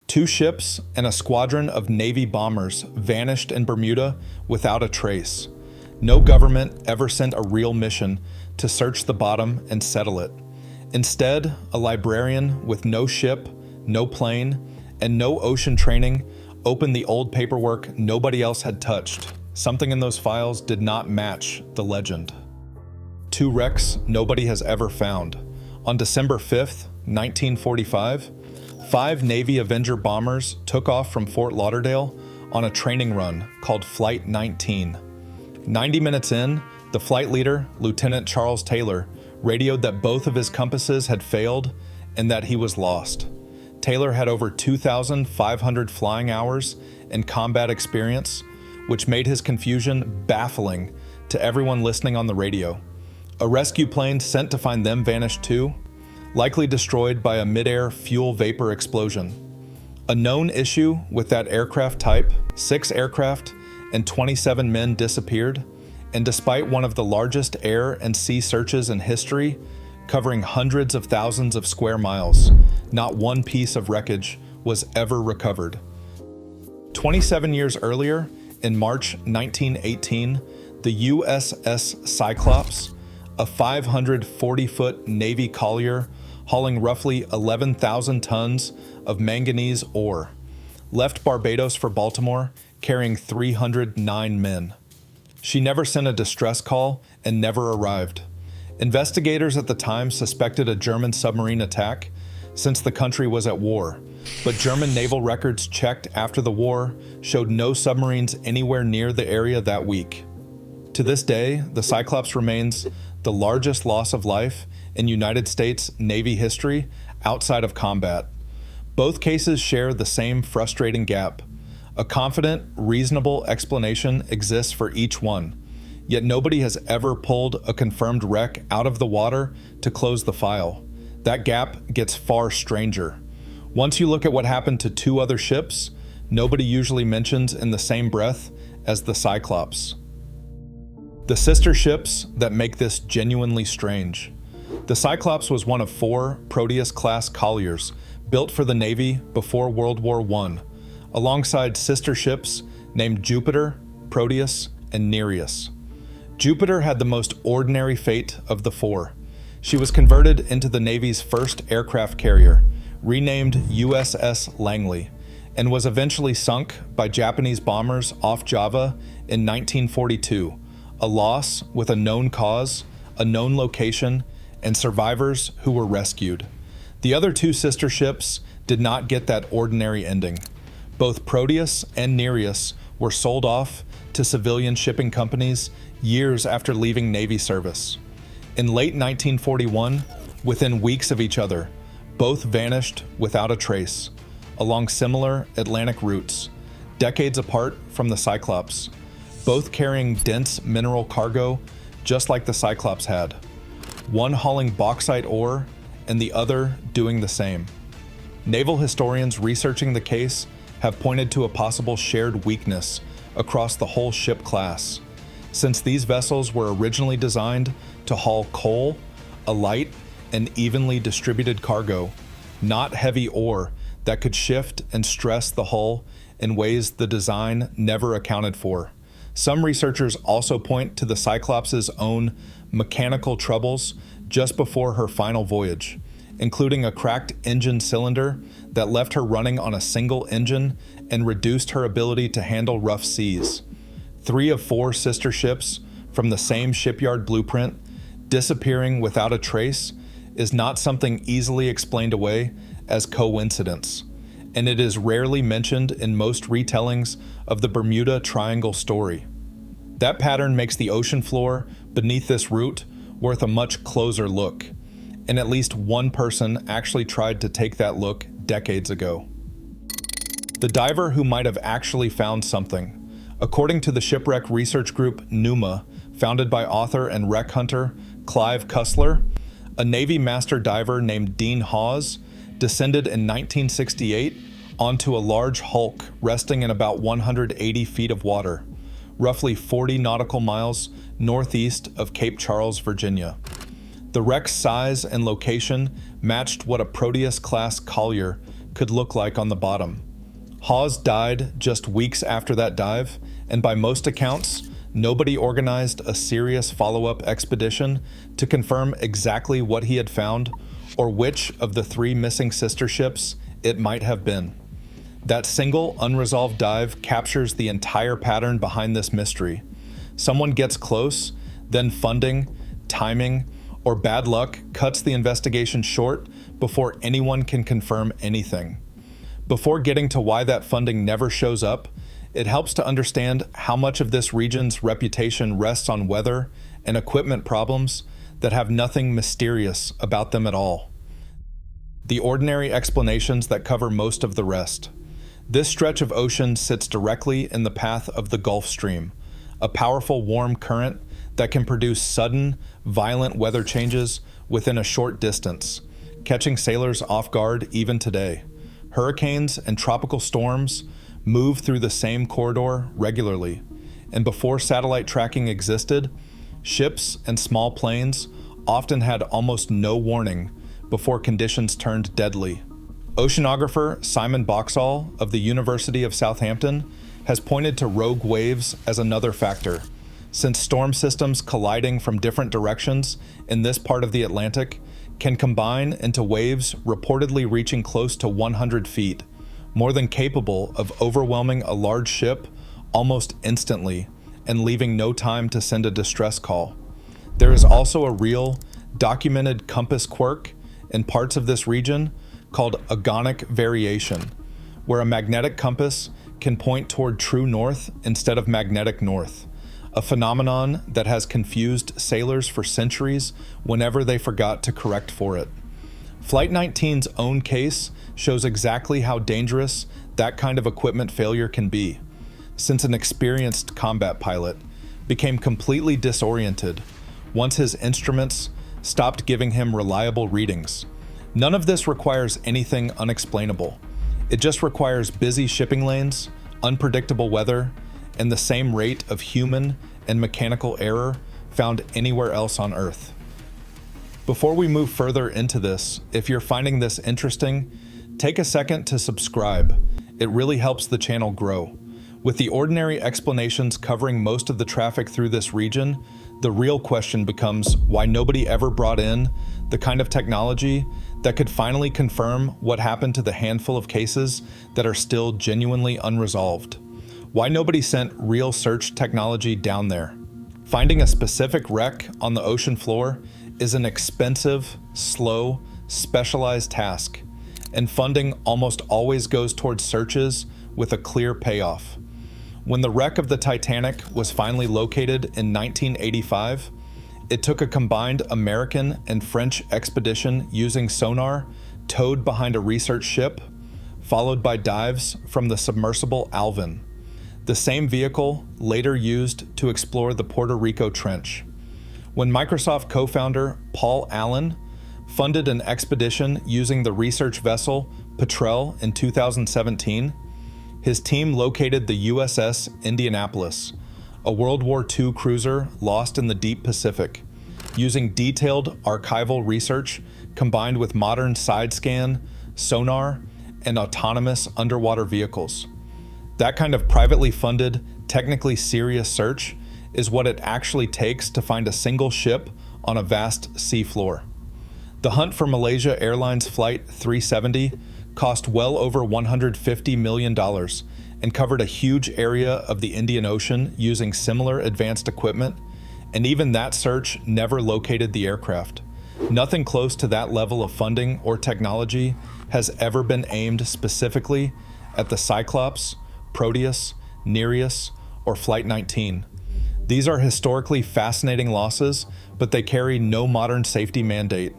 2 ships and a squadron of Navy bombers vanished in Bermuda without a trace. No government ever sent a real mission to search the bottom and settle it. Instead, a librarian with no ship, no plane, and no ocean training opened the old paperwork nobody else had touched. Something in those files did not match the legend. 2 wrecks nobody has ever found. On December 5th, 1945, 5 Navy Avenger bombers took off from Fort Lauderdale on a training run called Flight 19. 90 minutes in, the flight leader, Lieutenant Charles Taylor, radioed that both of his compasses had failed and that he was lost. Taylor had over 2,500 flying hours and combat experience, which made his confusion baffling to everyone listening on the radio. A rescue plane sent to find them vanished too, likely destroyed by a mid-air fuel vapor explosion. A known issue with that aircraft type, 6 aircraft and 27 men disappeared, and despite one of the largest air and sea searches in history, covering hundreds of thousands of square miles, not one piece of wreckage was ever recovered. 27 years earlier, in March 1918, the USS Cyclops, a 540-foot Navy collier hauling roughly 11,000 tons of manganese ore, left Barbados for Baltimore carrying 309 men. She never sent a distress call and never arrived. Investigators at the time suspected a German submarine attack since the country was at war, but German naval records checked after the war showed no submarines anywhere near the area that week. To this day, the Cyclops remains the largest loss of life in United States Navy history outside of combat. Both cases share the same frustrating gap. A confident, reasonable explanation exists for each one, yet nobody has ever pulled a confirmed wreck out of the water to close the file. That gap gets far stranger. Once you look at what happened to 2 other ships, nobody usually mentions in the same breath as the Cyclops. The sister ships that make this genuinely strange. The Cyclops was one of 4 Proteus-class colliers built for the Navy before World War I, alongside sister ships named Jupiter, Proteus, and Nereus. Jupiter had the most ordinary fate of the 4. She was converted into the Navy's first aircraft carrier, renamed USS Langley, and was eventually sunk by Japanese bombers off Java in 1942, a loss with a known cause, a known location, and survivors who were rescued. The other 2 sister ships did not get that ordinary ending. Both Proteus and Nereus were sold off to civilian shipping companies years after leaving Navy service. In late 1941, within weeks of each other, both vanished without a trace, along similar Atlantic routes, decades apart from the Cyclops, both carrying dense mineral cargo just like the Cyclops had, one hauling bauxite ore and the other doing the same. Naval historians researching the case have pointed to a possible shared weakness across the whole ship class, since these vessels were originally designed to haul coal, a light and evenly distributed cargo, not heavy ore that could shift and stress the hull in ways the design never accounted for. Some researchers also point to the Cyclops' own mechanical troubles just before her final voyage, including a cracked engine cylinder that left her running on a single engine and reduced her ability to handle rough seas. 3 of 4 sister ships from the same shipyard blueprint disappearing without a trace is not something easily explained away as coincidence, and it is rarely mentioned in most retellings of the Bermuda Triangle story. That pattern makes the ocean floor beneath this route worth a much closer look, and at least one person actually tried to take that look decades ago. The diver who might have actually found something. According to the shipwreck research group NUMA, founded by author and wreck hunter Clive Cussler, a Navy master diver named Dean Hawes descended in 1968 onto a large hulk resting in about 180 feet of water, roughly 40 nautical miles northeast of Cape Charles, Virginia. The wreck's size and location matched what a Proteus-class collier could look like on the bottom. Hawes died just weeks after that dive, and by most accounts, nobody organized a serious follow-up expedition to confirm exactly what he had found or which of the 3 missing sister ships it might have been. That single unresolved dive captures the entire pattern behind this mystery. Someone gets close, then funding, timing, or bad luck cuts the investigation short before anyone can confirm anything. Before getting to why that funding never shows up, it helps to understand how much of this region's reputation rests on weather and equipment problems that have nothing mysterious about them at all. The ordinary explanations that cover most of the rest. This stretch of ocean sits directly in the path of the Gulf Stream, a powerful warm current that can produce sudden, violent weather changes within a short distance, catching sailors off guard even today. Hurricanes and tropical storms move through the same corridor regularly, and before satellite tracking existed, ships and small planes often had almost no warning before conditions turned deadly. Oceanographer Simon Boxall of the University of Southampton has pointed to rogue waves as another factor, since storm systems colliding from different directions in this part of the Atlantic can combine into waves reportedly reaching close to 100 feet, more than capable of overwhelming a large ship almost instantly and leaving no time to send a distress call. There is also a real, documented compass quirk in parts of this region called agonic variation, where a magnetic compass can point toward true north instead of magnetic north, a phenomenon that has confused sailors for centuries whenever they forgot to correct for it. Flight 19's own case shows exactly how dangerous that kind of equipment failure can be, since an experienced combat pilot became completely disoriented once his instruments stopped giving him reliable readings. None of this requires anything unexplainable. It just requires busy shipping lanes, unpredictable weather, and the same rate of human and mechanical error found anywhere else on Earth. Before we move further into this, if you're finding this interesting, take a second to subscribe. It really helps the channel grow. With the ordinary explanations covering most of the traffic through this region, the real question becomes why nobody ever brought in the kind of technology that could finally confirm what happened to the handful of cases that are still genuinely unresolved. Why nobody sent real search technology down there. Finding a specific wreck on the ocean floor is an expensive, slow, specialized task, and funding almost always goes towards searches with a clear payoff. When the wreck of the Titanic was finally located in 1985, it took a combined American and French expedition using sonar towed behind a research ship, followed by dives from the submersible Alvin, the same vehicle later used to explore the Puerto Rico Trench. When Microsoft co-founder Paul Allen funded an expedition using the research vessel Petrel in 2017, his team located the USS Indianapolis, a World War II cruiser lost in the deep Pacific, using detailed archival research combined with modern side scan, sonar, and autonomous underwater vehicles. That kind of privately funded, technically serious search is what it actually takes to find a single ship on a vast seafloor. The hunt for Malaysia Airlines Flight 370 cost well over $150 million and covered a huge area of the Indian Ocean using similar advanced equipment, and even that search never located the aircraft. Nothing close to that level of funding or technology has ever been aimed specifically at the Cyclops, Proteus, Nereus, or Flight 19. These are historically fascinating losses, but they carry no modern safety mandate,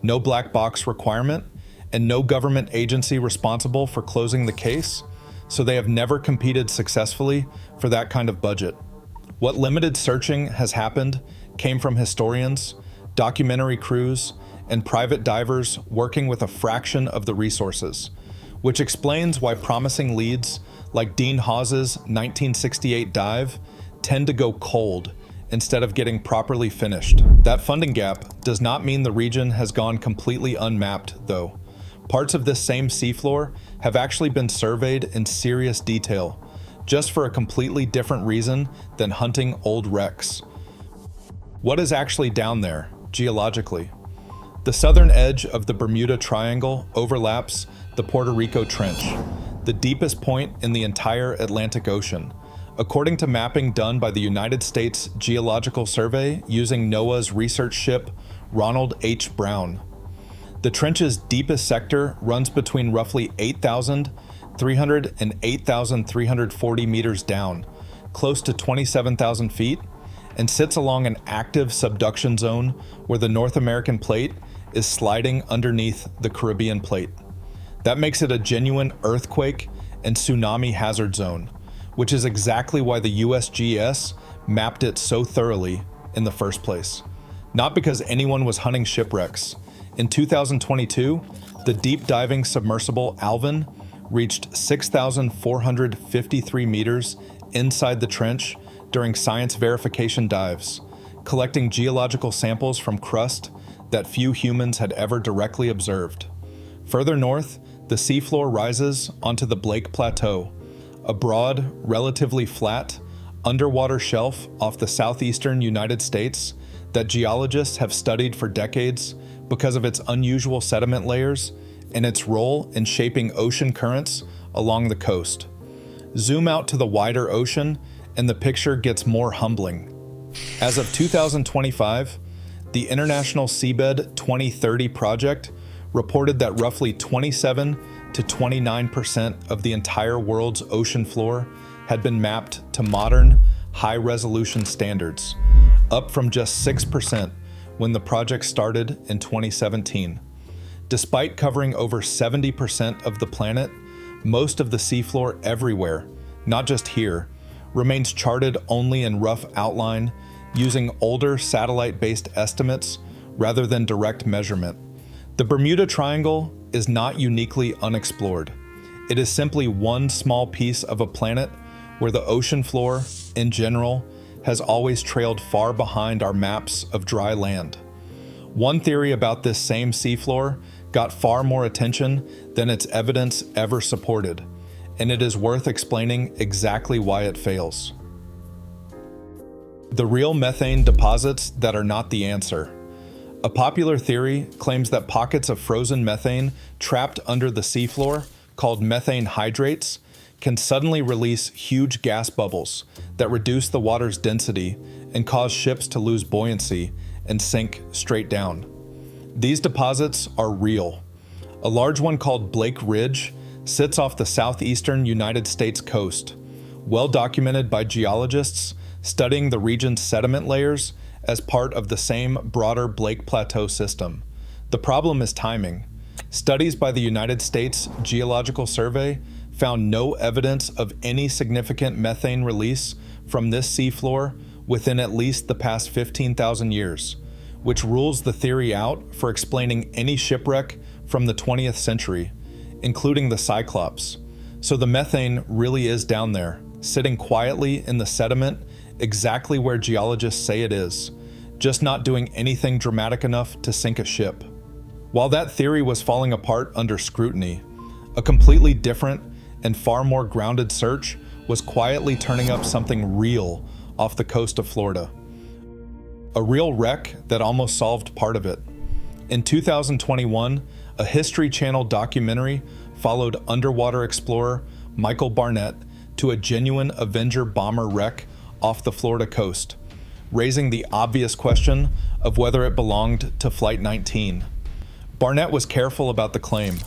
no black box requirement, and no government agency responsible for closing the case, so they have never competed successfully for that kind of budget. What limited searching has happened came from historians, documentary crews, and private divers working with a fraction of the resources, which explains why promising leads like Dean Hawes's 1968 dive tend to go cold instead of getting properly finished. That funding gap does not mean the region has gone completely unmapped, though. Parts of this same seafloor have actually been surveyed in serious detail, just for a completely different reason than hunting old wrecks. What is actually down there, geologically? The southern edge of the Bermuda Triangle overlaps the Puerto Rico Trench, the deepest point in the entire Atlantic Ocean, according to mapping done by the United States Geological Survey using NOAA's research ship Ronald H. Brown. The trench's deepest sector runs between roughly 8,300 and 8,340 meters down, close to 27,000 feet, and sits along an active subduction zone where the North American plate is sliding underneath the Caribbean plate. That makes it a genuine earthquake and tsunami hazard zone, which is exactly why the USGS mapped it so thoroughly in the first place. Not because anyone was hunting shipwrecks. In 2022, the deep diving submersible Alvin reached 6,453 meters inside the trench during science verification dives, collecting geological samples from crust that few humans had ever directly observed. Further north, the seafloor rises onto the Blake Plateau, a broad, relatively flat, underwater shelf off the southeastern United States that geologists have studied for decades because of its unusual sediment layers and its role in shaping ocean currents along the coast. Zoom out to the wider ocean and the picture gets more humbling. As of 2025, the International Seabed 2030 project reported that roughly 27 to 29% of the entire world's ocean floor had been mapped to modern, high-resolution standards, up from just 6% when the project started in 2017. Despite covering over 70% of the planet, most of the seafloor everywhere, not just here, remains charted only in rough outline using older satellite-based estimates rather than direct measurement. The Bermuda Triangle is not uniquely unexplored. It is simply one small piece of a planet where the ocean floor, in general, has always trailed far behind our maps of dry land. One theory about this same seafloor got far more attention than its evidence ever supported, and it is worth explaining exactly why it fails. The real methane deposits that are not the answer. A popular theory claims that pockets of frozen methane trapped under the seafloor, called methane hydrates, can suddenly release huge gas bubbles that reduce the water's density and cause ships to lose buoyancy and sink straight down. These deposits are real. A large one called Blake Ridge sits off the southeastern United States coast, well documented by geologists studying the region's sediment layers as part of the same broader Blake Plateau system. The problem is timing. Studies by the United States Geological Survey found no evidence of any significant methane release from this seafloor within at least the past 15,000 years, which rules the theory out for explaining any shipwreck from the 20th century, including the Cyclops. So the methane really is down there, sitting quietly in the sediment exactly where geologists say it is, just not doing anything dramatic enough to sink a ship. While that theory was falling apart under scrutiny, a completely different and far more grounded search was quietly turning up something real off the coast of Florida. A real wreck that almost solved part of it. In 2021, a History Channel documentary followed underwater explorer Michael Barnett to a genuine Avenger bomber wreck off the Florida coast, raising the obvious question of whether it belonged to Flight 19. Barnett was careful about the claim.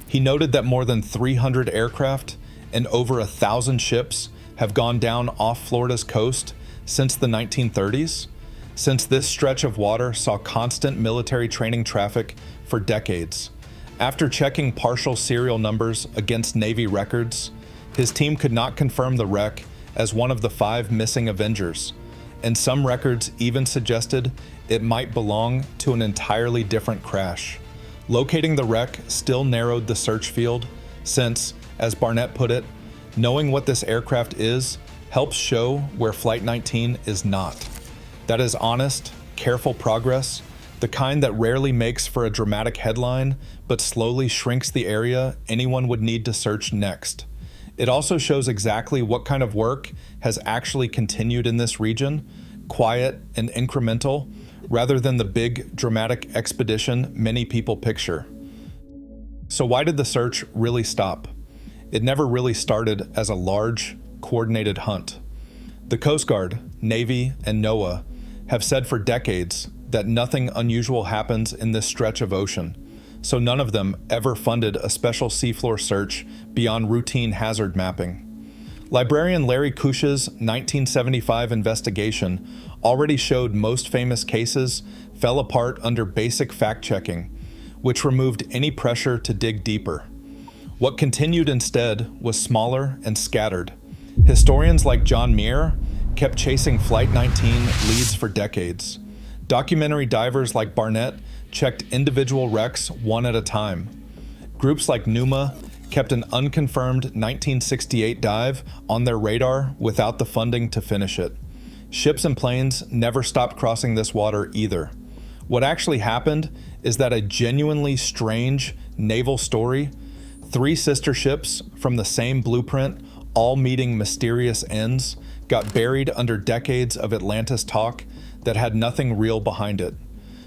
He noted that more than 300 aircraft and over 1,000 ships have gone down off Florida's coast since the 1930s, since this stretch of water saw constant military training traffic for decades. After checking partial serial numbers against Navy records, his team could not confirm the wreck as one of the 5 missing Avengers, and some records even suggested it might belong to an entirely different crash. Locating the wreck still narrowed the search field since, as Barnett put it, knowing what this aircraft is helps show where Flight 19 is not. That is honest, careful progress the kind that rarely makes for a dramatic headline, but slowly shrinks the area anyone would need to search next. It also shows exactly what kind of work has actually continued in this region, quiet and incremental, rather than the big, dramatic expedition many people picture. So why did the search really stop? It never really started as a large, coordinated hunt. The Coast Guard, Navy, and NOAA have said for decades that nothing unusual happens in this stretch of ocean, so none of them ever funded a special seafloor search beyond routine hazard mapping. Librarian Larry Cush's 1975 investigation already showed most famous cases fell apart under basic fact-checking, which removed any pressure to dig deeper. What continued instead was smaller and scattered. Historians like John Muir kept chasing Flight 19 leads for decades. Documentary divers like Barnett checked individual wrecks one at a time. Groups like NUMA kept an unconfirmed 1968 dive on their radar without the funding to finish it. Ships and planes never stopped crossing this water either. What actually happened is that a genuinely strange naval story, 3 sister ships from the same blueprint, all meeting mysterious ends, got buried under decades of Atlantis talk that had nothing real behind it.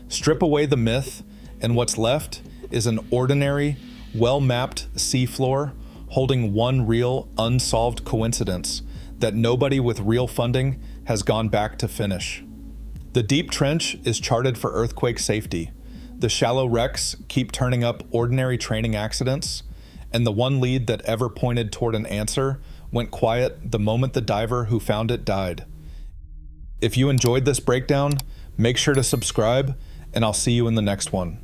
Strip away the myth, and what's left is an ordinary, well-mapped seafloor holding one real, unsolved coincidence that nobody with real funding has gone back to finish. The deep trench is charted for earthquake safety. The shallow wrecks keep turning up ordinary training accidents, and the one lead that ever pointed toward an answer went quiet the moment the diver who found it died. If you enjoyed this breakdown, make sure to subscribe, and I'll see you in the next one.